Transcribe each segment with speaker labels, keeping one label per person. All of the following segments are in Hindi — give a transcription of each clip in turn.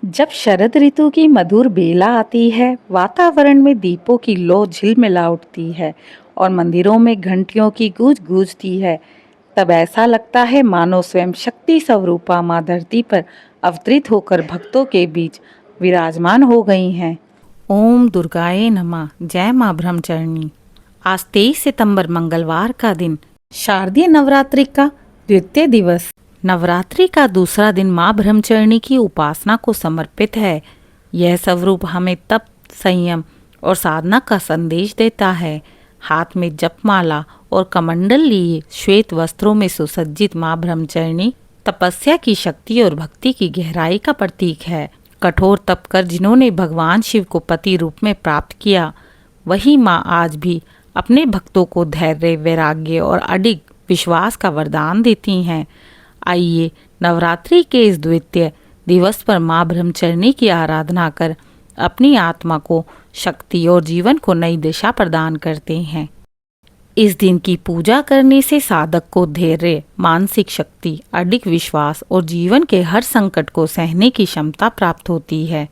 Speaker 1: जब शरद ऋतु की मधुर बेला आती है, वातावरण में दीपों की लौ झिलमिला उठती है और मंदिरों में घंटियों की गूंज गूंजती है, तब ऐसा लगता है मानो स्वयं शक्ति स्वरूपा माँ धरती पर अवतरित होकर भक्तों के बीच विराजमान हो गई हैं। ओम दुर्गाए नमः। जय माँ ब्रह्मचारिणी। आज 23 सितंबर मंगलवार का दिन, शारदीय नवरात्रि का द्वितीय दिवस। नवरात्रि का दूसरा दिन माँ ब्रह्मचारिणी की उपासना को समर्पित है। यह स्वरूप हमें तप, संयम और साधना का संदेश देता है। हाथ में जपमाला और कमंडल लिए श्वेत वस्त्रों में सुसज्जित माँ ब्रह्मचारिणी तपस्या की शक्ति और भक्ति की गहराई का प्रतीक है। कठोर तप कर जिन्होंने भगवान शिव को पति रूप में प्राप्त किया, वही माँ आज भी अपने भक्तों को धैर्य, वैराग्य और अडिग विश्वास का वरदान देती हैं। आइए नवरात्रि के इस द्वितीय दिवस पर माँ ब्रह्मचारिणी की आराधना कर अपनी आत्मा को शक्ति और जीवन को नई दिशा प्रदान करते हैं। इस दिन की पूजा करने से साधक को धैर्य, मानसिक शक्ति, अडिग विश्वास और जीवन के हर संकट को सहने की क्षमता प्राप्त होती है।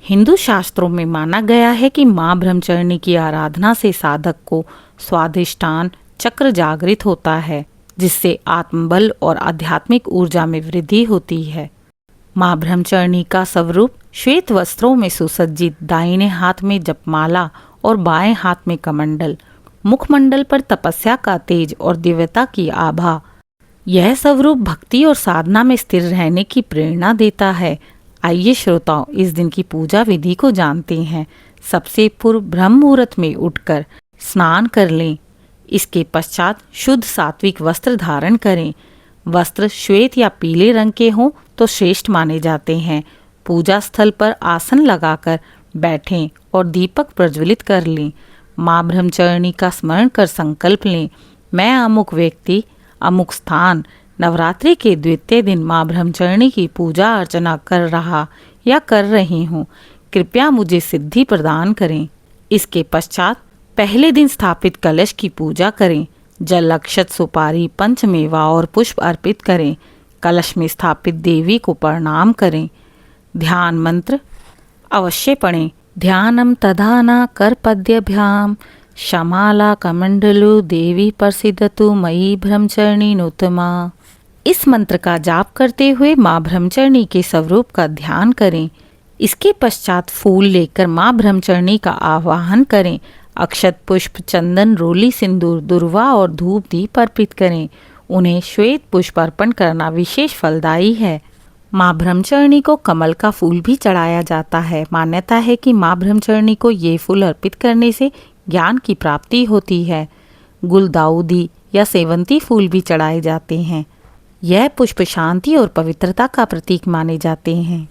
Speaker 1: हिंदू शास्त्रों में माना गया है कि माँ ब्रह्मचारिणी की आराधना से साधक को स्वाधिष्ठान चक्र जागृत होता है, जिससे आत्मबल और आध्यात्मिक ऊर्जा में वृद्धि होती है। माँ ब्रह्मचारिणी का स्वरूप श्वेत वस्त्रों में सुसज्जित, दाहिने हाथ में जपमाला और बाएं हाथ में कमंडल, मुखमंडल पर तपस्या का तेज और दिव्यता की आभा। यह स्वरूप भक्ति और साधना में स्थिर रहने की प्रेरणा देता है। आइए श्रोताओं, इस दिन की पूजा विधि को जानते हैं। सबसे पूर्व ब्रह्म मुहूर्त में उठकर स्नान कर लें। इसके पश्चात शुद्ध सात्विक वस्त्र धारण करें। वस्त्र श्वेत या पीले रंग के हों तो श्रेष्ठ माने जाते हैं। पूजा स्थल पर आसन लगाकर बैठें और दीपक प्रज्वलित कर लें। माँ ब्रह्मचारिणी का स्मरण कर संकल्प लें, मैं अमुक व्यक्ति, अमुक स्थान नवरात्रि के द्वितीय दिन माँ ब्रह्मचारिणी की पूजा अर्चना कर रहा या कर रही हूँ, कृपया मुझे सिद्धि प्रदान करें। इसके पश्चात पहले दिन स्थापित कलश की पूजा करें। जल, अक्षत, सुपारी, पंचमेवा और पुष्प अर्पित करें। कलश में स्थापित देवी को प्रणाम करें। ध्यान मंत्र अवश्य पढ़ें। ध्यानम तदाना कर पद्यभ्याम शमाला कमंडलु देवी प्रसिद्धतु मयि ब्रह्मचारिणी नोत्तमा। इस मंत्र का जाप करते हुए माँ ब्रह्मचारिणी के स्वरूप का ध्यान करें। इसके पश्चात फूल लेकर माँ ब्रह्मचारिणी का आवाहन करें। अक्षत, पुष्प, चंदन, रोली, सिंदूर, दुर्वा और धूप दीप अर्पित करें। उन्हें श्वेत पुष्प अर्पण करना विशेष फलदायी है। माँ ब्रह्मचारिणी को कमल का फूल भी चढ़ाया जाता है। मान्यता है कि माँ ब्रह्मचारिणी को ये फूल अर्पित करने से ज्ञान की प्राप्ति होती है। गुलदाउदी या सेवंती फूल भी चढ़ाए जाते हैं। यह पुष्प शांति और पवित्रता का प्रतीक माने जाते हैं।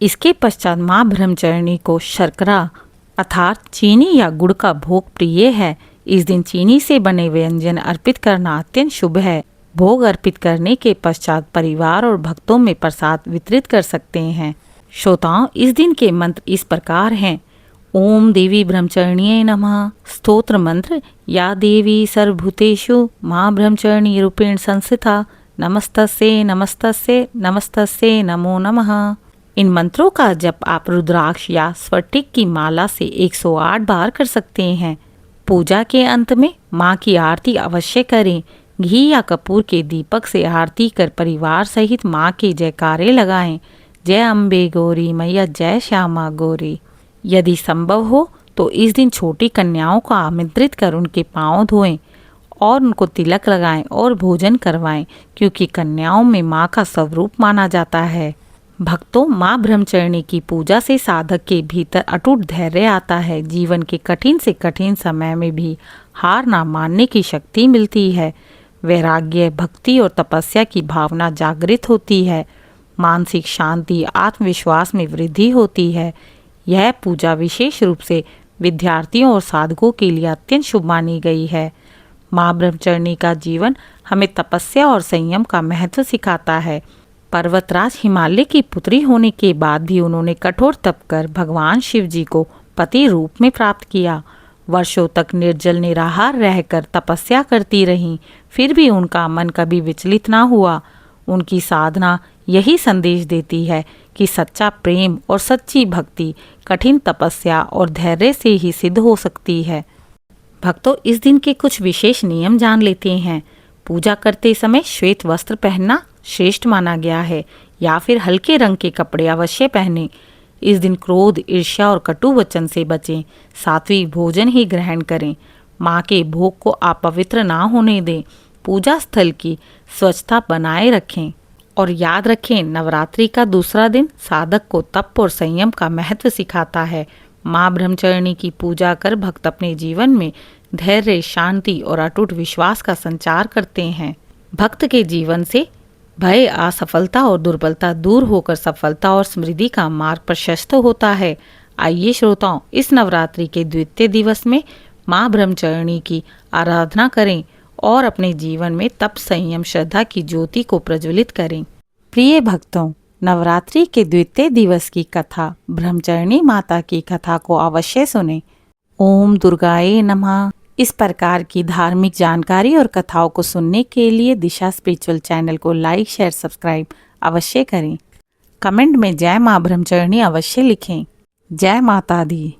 Speaker 1: इसके पश्चात माँ ब्रह्मचारिणी को शर्करा अर्थात चीनी या गुड़ का भोग प्रिय है। इस दिन चीनी से बने व्यंजन अर्पित करना अत्यंत शुभ है। भोग अर्पित करने के पश्चात परिवार और भक्तों में प्रसाद वितरित कर सकते हैं। श्रोताओं, इस दिन के मंत्र इस प्रकार हैं। ओम देवी ब्रह्मचारिण्यै नमः। स्तोत्र मंत्र, या देवी सर्वभूतेषु माँ ब्रह्मचारिणी रूपेण संस्थिता नमस्तस्यै नमस्तस्यै नमस्तस्यै नमो नमः। इन मंत्रों का जप आप रुद्राक्ष या स्फटिक की माला से 108 बार कर सकते हैं। पूजा के अंत में माँ की आरती अवश्य करें। घी या कपूर के दीपक से आरती कर परिवार सहित माँ के जयकारे लगाएं। जय अम्बे गौरी मैया, जय श्यामा गौरी। यदि संभव हो तो इस दिन छोटी कन्याओं को आमंत्रित कर उनके पांव धोएं और उनको तिलक लगाएं और भोजन करवाएं, क्योंकि कन्याओं में माँ का स्वरूप माना जाता है। भक्तों, माँ ब्रह्मचारिणी की पूजा से साधक के भीतर अटूट धैर्य आता है। जीवन के कठिन से कठिन समय में भी हार ना मानने की शक्ति मिलती है। वैराग्य, भक्ति और तपस्या की भावना जागृत होती है। मानसिक शांति, आत्मविश्वास में वृद्धि होती है। यह पूजा विशेष रूप से विद्यार्थियों और साधकों के लिए अत्यंत शुभ मानी गई है। माँ ब्रह्मचारिणी का जीवन हमें तपस्या और संयम का महत्व सिखाता है। पर्वतराज हिमालय की पुत्री होने के बाद भी उन्होंने कठोर तप कर भगवान शिव जी को पति रूप में प्राप्त किया। वर्षों तक निर्जल निराहार रहकर तपस्या करती रहीं, फिर भी उनका मन कभी विचलित ना हुआ। उनकी साधना यही संदेश देती है कि सच्चा प्रेम और सच्ची भक्ति कठिन तपस्या और धैर्य से ही सिद्ध हो सकती है। भक्तों, इस दिन के कुछ विशेष नियम जान लेते हैं। पूजा करते समय श्वेत वस्त्र पहनना श्रेष्ठ माना गया है, या फिर हल्के रंग के कपड़े अवश्य पहने। इस दिन क्रोध, ईर्ष्या और कटु वचन से बचें। सात्विक भोजन ही ग्रहण करें। माँ के भोग को अपवित्र ना होने दें। पूजा स्थल की स्वच्छता बनाए रखें। और याद रखें, नवरात्रि का दूसरा दिन साधक को तप और संयम का महत्व सिखाता है। माँ ब्रह्मचारिणी की पूजा कर भक्त अपने जीवन में धैर्य, शांति और अटूट विश्वास का संचार करते हैं। भक्त के जीवन से भय, असफलता और दुर्बलता दूर होकर सफलता और समृद्धि का मार्ग प्रशस्त होता है। आइए श्रोताओं, इस नवरात्रि के द्वितीय दिवस में माँ ब्रह्मचारिणी की आराधना करें और अपने जीवन में तप, संयम, श्रद्धा की ज्योति को प्रज्वलित करें। प्रिय भक्तों, नवरात्रि के द्वितीय दिवस की कथा, ब्रह्मचारिणी माता की कथा को अवश्य सुनें। ओम दुर्गाए नमः। इस प्रकार की धार्मिक जानकारी और कथाओं को सुनने के लिए दिशा स्पिरिचुअल चैनल को लाइक, शेयर, सब्सक्राइब अवश्य करें। कमेंट में जय माँ ब्रह्मचारिणी अवश्य लिखें। जय माता दी।